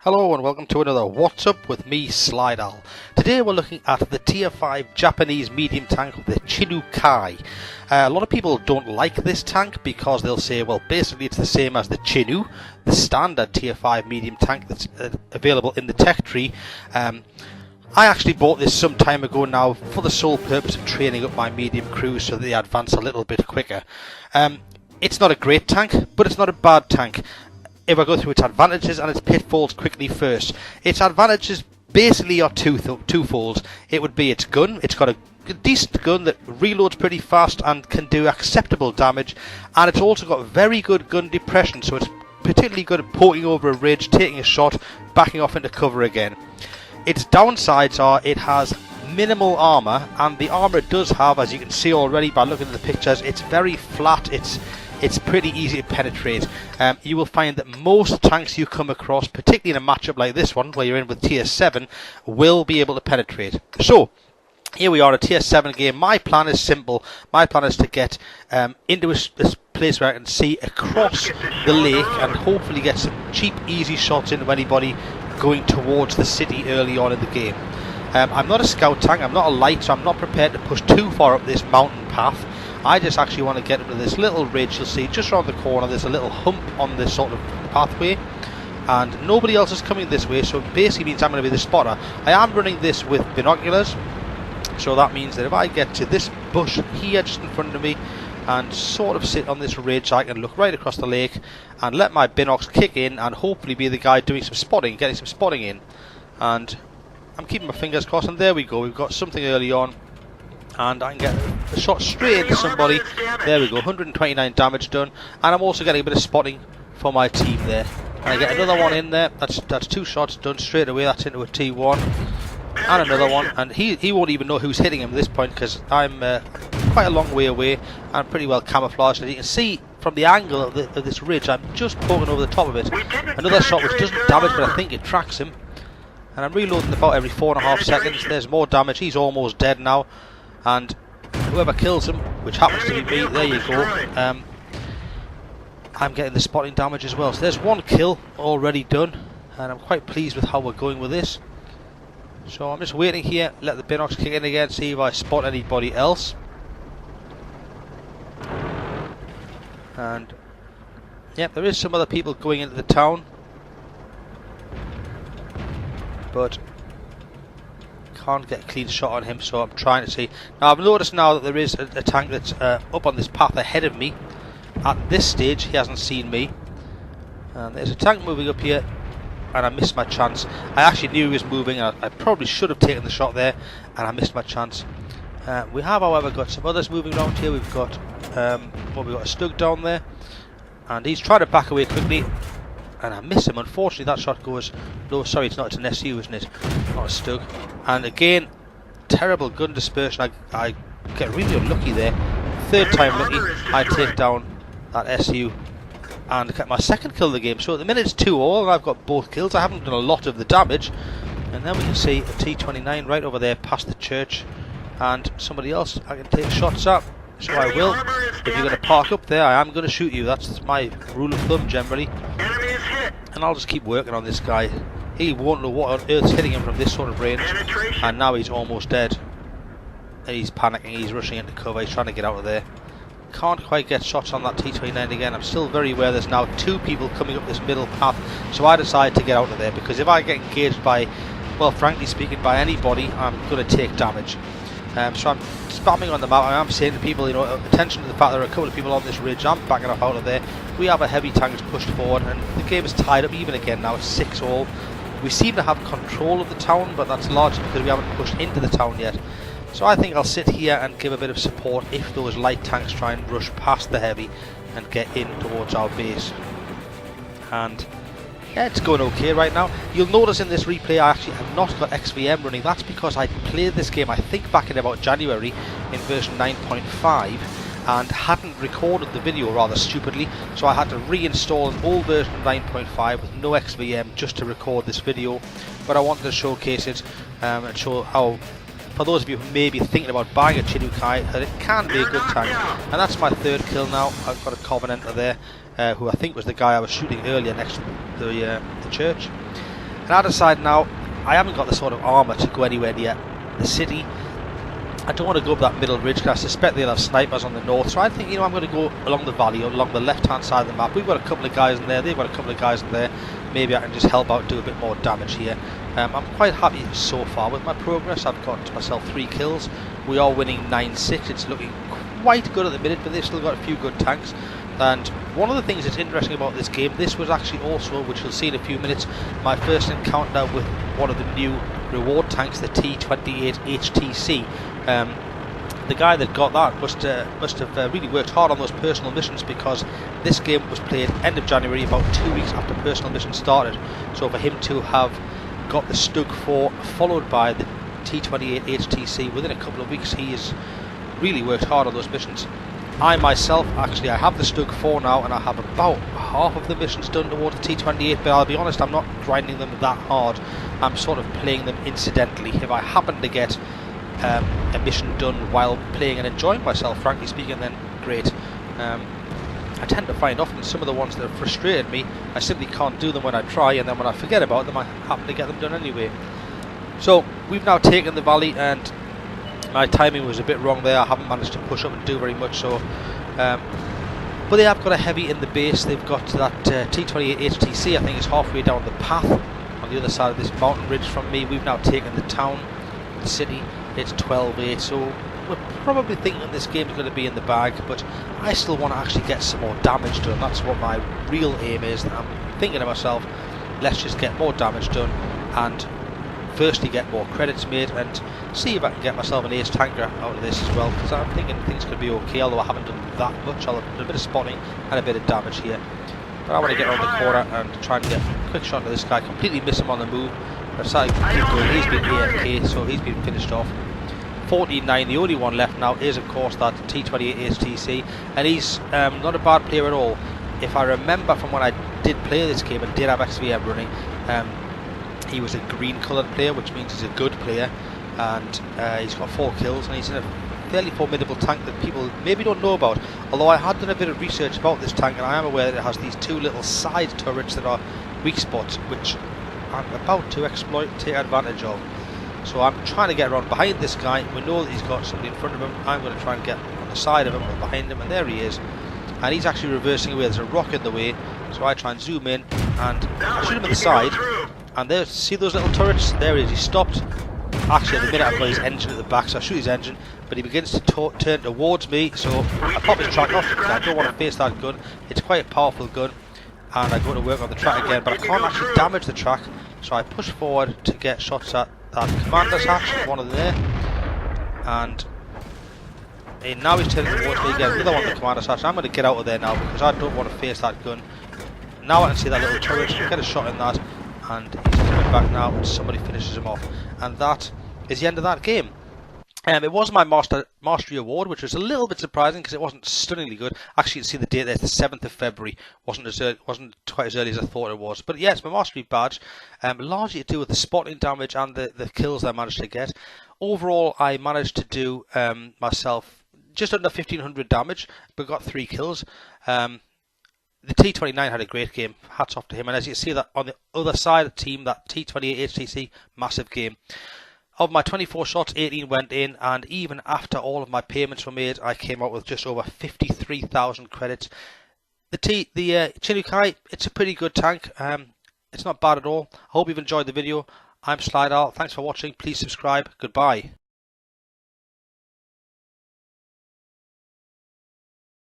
Hello and welcome to another What's Up with me, Slidal. Today we're looking at the Tier 5 Japanese medium tank, the Chinu-Kai. A lot of people don't like this tank because they'll say, well, basically it's the same as the Chinu, the standard Tier 5 medium tank that's available in the tech tree. I actually bought this some time ago now for the sole purpose of training up my medium crew so that they advance a little bit quicker. It's not a great tank, but it's not a bad tank. If I go through its advantages and its pitfalls quickly first. Its advantages basically are twofold. It would be its gun. It's got a decent gun that reloads pretty fast and can do acceptable damage, and it's also got very good gun depression, so it's particularly good at poking over a ridge, taking a shot, backing off into cover again. Its downsides are it has minimal armour, and the armour it does have, as you can see already by looking at the pictures, it's very flat. It's pretty easy to penetrate. You will find that most tanks you come across, particularly in a matchup like this one, where you're in with Tier 7, will be able to penetrate. So, here we are, a Tier 7 game. My plan is simple. My plan is to get into this place where I can see across the lake and hopefully get some cheap, easy shots into anybody going towards the city early on in the game. I'm not a scout tank, I'm not a light, so I'm not prepared to push too far up this mountain path. I just actually want to get up to this little ridge. You'll see just around the corner there's a little hump on this sort of pathway, and nobody else is coming this way, so it basically means I'm going to be the spotter. I am running this with binoculars, so that means that if I get to this bush here just in front of me and sort of sit on this ridge, I can look right across the lake and let my binocs kick in and hopefully be the guy doing some spotting, getting some spotting in. And I'm keeping my fingers crossed, and there we go, we've got something early on. And I can get a shot straight into somebody. There we go, 129 damage done. And I'm also getting a bit of spotting for my team there. And I get another one in there. That's two shots done straight away. That's into a T1. And another one. And he won't even know who's hitting him at this point because I'm quite a long way away. And pretty well camouflaged. And you can see from the angle of this ridge, I'm just poking over the top of it. Another shot which doesn't damage, but I think it tracks him. And I'm reloading about every 4.5 seconds. There's more damage. He's almost dead now. And whoever kills him, which happens to be me, there you go, I'm getting the spotting damage as well. So there's one kill already done, and I'm quite pleased with how we're going with this. So I'm just waiting here, let the binocs kick in again, see if I spot anybody else. And yep, there is some other people going into the town, but can't get a clean shot on him, so I'm trying to see. Now I've noticed now that there is a tank that's up on this path ahead of me. At this stage he hasn't seen me, and there's a tank moving up here, and I missed my chance. I actually knew he was moving, and I probably should have taken the shot there, and I missed my chance. We have however got some others moving around here. We've got we've got a Stug down there, and he's trying to back away quickly, and I miss him. Unfortunately that shot goes low. Sorry, it's not, it's an SU, isn't it? Not a Stug. And again, terrible gun dispersion. I get really unlucky there. Third time lucky, I take down that SU and get my second kill of the game. So at the minute it's 2-all, and I've got both kills. I haven't done a lot of the damage. And then we can see a T29 right over there past the church, and somebody else I can take shots at. So I will. If you're going to park up there, I am going to shoot you. That's my rule of thumb generally. And I'll just keep working on this guy. He won't know what on earth's hitting him from this sort of range. And now he's almost dead. He's panicking, he's rushing into cover, he's trying to get out of there. Can't quite get shots on that T29 again. I'm still very aware there's now two people coming up this middle path. So I decided to get out of there, because if I get engaged by, well, frankly speaking, by anybody, I'm going to take damage. So I'm spamming on the map. I am saying to people, you know, attention to the fact there are a couple of people on this ridge. I'm backing up out of there. We have a heavy tank that's pushed forward, and the game is tied up even again now. It's 6-all. We seem to have control of the town, but that's largely because we haven't pushed into the town yet. So I think I'll sit here and give a bit of support if those light tanks try and rush past the heavy and get in towards our base. And yeah, it's going okay right now. You'll notice in this replay I actually have not got XVM running. That's because I played this game, I think, back in about January in version 9.5 and hadn't recorded the video, rather stupidly, so I had to reinstall an old version of 9.5 with no XVM just to record this video. But I wanted to showcase it and show how, for those of you who may be thinking about buying a Chinu-Kai, that it can be a good tank. And that's my third kill now. I've got a Covenanter there, who I think was the guy I was shooting earlier next to the church. And I decide now, I haven't got the sort of armour to go anywhere near the city. I don't want to go up that middle ridge because I suspect they'll have snipers on the north. So I think, you know, I'm going to go along the valley, along the left-hand side of the map. We've got a couple of guys in there, they've got a couple of guys in there. Maybe I can just help out, do a bit more damage here. I'm quite happy so far with my progress. I've got myself 3 kills. We are winning 9-6. It's looking quite good at the minute, but they've still got a few good tanks. And one of the things that's interesting about this game, this was actually also, which you'll see in a few minutes, my first encounter with one of the new reward tanks, the T28 HTC. The guy that got that must have really worked hard on those personal missions, because this game was played end of January, about 2 weeks after personal missions started. So for him to have got the Stug 4 followed by the T28 HTC within a couple of weeks, he has really worked hard on those missions. I myself, actually, I have the Stug 4 now, and I have about half of the missions done towards the T28, but I'll be honest, I'm not grinding them that hard. I'm sort of playing them incidentally. If I happen to get a mission done while playing and enjoying myself, frankly speaking, then great. I tend to find often some of the ones that have frustrated me, I simply can't do them when I try, and then when I forget about them, I happen to get them done anyway. So we've now taken the valley, and my timing was a bit wrong there. I haven't managed to push up and do very much. So, but they have got a heavy in the base. They've got that T28 HTC. I think is halfway down the path on the other side of this mountain ridge from me. We've now taken the town, the city. It's 12-8, so we're probably thinking this game's going to be in the bag, but I still want to actually get some more damage done. That's what my real aim is. I'm thinking to myself, let's just get more damage done, and firstly get more credits made, and see if I can get myself an ace tanker out of this as well, because I'm thinking things could be okay, although I haven't done that much. I'll have done a bit of spotting and a bit of damage here. But I want to get around the corner and try and get a quick shot to this guy, completely miss him on the move. I decided to keep going. He's been AFK, so he's been finished off. 14-9, the only one left now is of course that T28 HTC, and he's not a bad player at all. If I remember from when I did play this game and did have XVM running, he was a green coloured player, which means he's a good player, and he's got 4 kills, and he's in a fairly formidable tank that people maybe don't know about. Although I had done a bit of research about this tank, and I am aware that it has these 2 little side turrets that are weak spots, which I'm about to exploit and take advantage of. So I'm trying to get around behind this guy. We know that he's got somebody in front of him. I'm going to try and get on the side of him or behind him, and there he is. And he's actually reversing away. There's a rock in the way, so I try and zoom in and I shoot him at the side. And there, see those little turrets? There he is. He stopped. Actually, at the minute I've got his engine at the back, so I shoot his engine, but he begins to turn towards me. So I pop his track off because I don't want to face that gun. It's quite a powerful gun, and I go to work on the track again, but I can't actually damage the track. So I push forward to get shots at that commander's hatch, one of them there, and now he's turning towards me again, another one of the commander's hatch. I'm going to get out of there now because I don't want to face that gun. Now I can see that little turret, get a shot in that, and he's coming back now, and somebody finishes him off, and that is the end of that game. It was my Mastery Award, which was a little bit surprising because it wasn't stunningly good. Actually, you can see the date there, the 7th of February. Wasn't quite as early as I thought it was. But yes, my Mastery badge, largely to do with the spotting damage and the kills that I managed to get. Overall, I managed to do myself just under 1500 damage, but got 3 kills. The T29 had a great game. Hats off to him. And as you see that on the other side of the team, that T28 HTC, massive game. Of my 24 shots, 18 went in, and even after all of my payments were made, I came out with just over 53,000 credits. The Chinukai, it's a pretty good tank. It's not bad at all. I hope you've enjoyed the video. I'm Slidal. Thanks for watching. Please subscribe. Goodbye.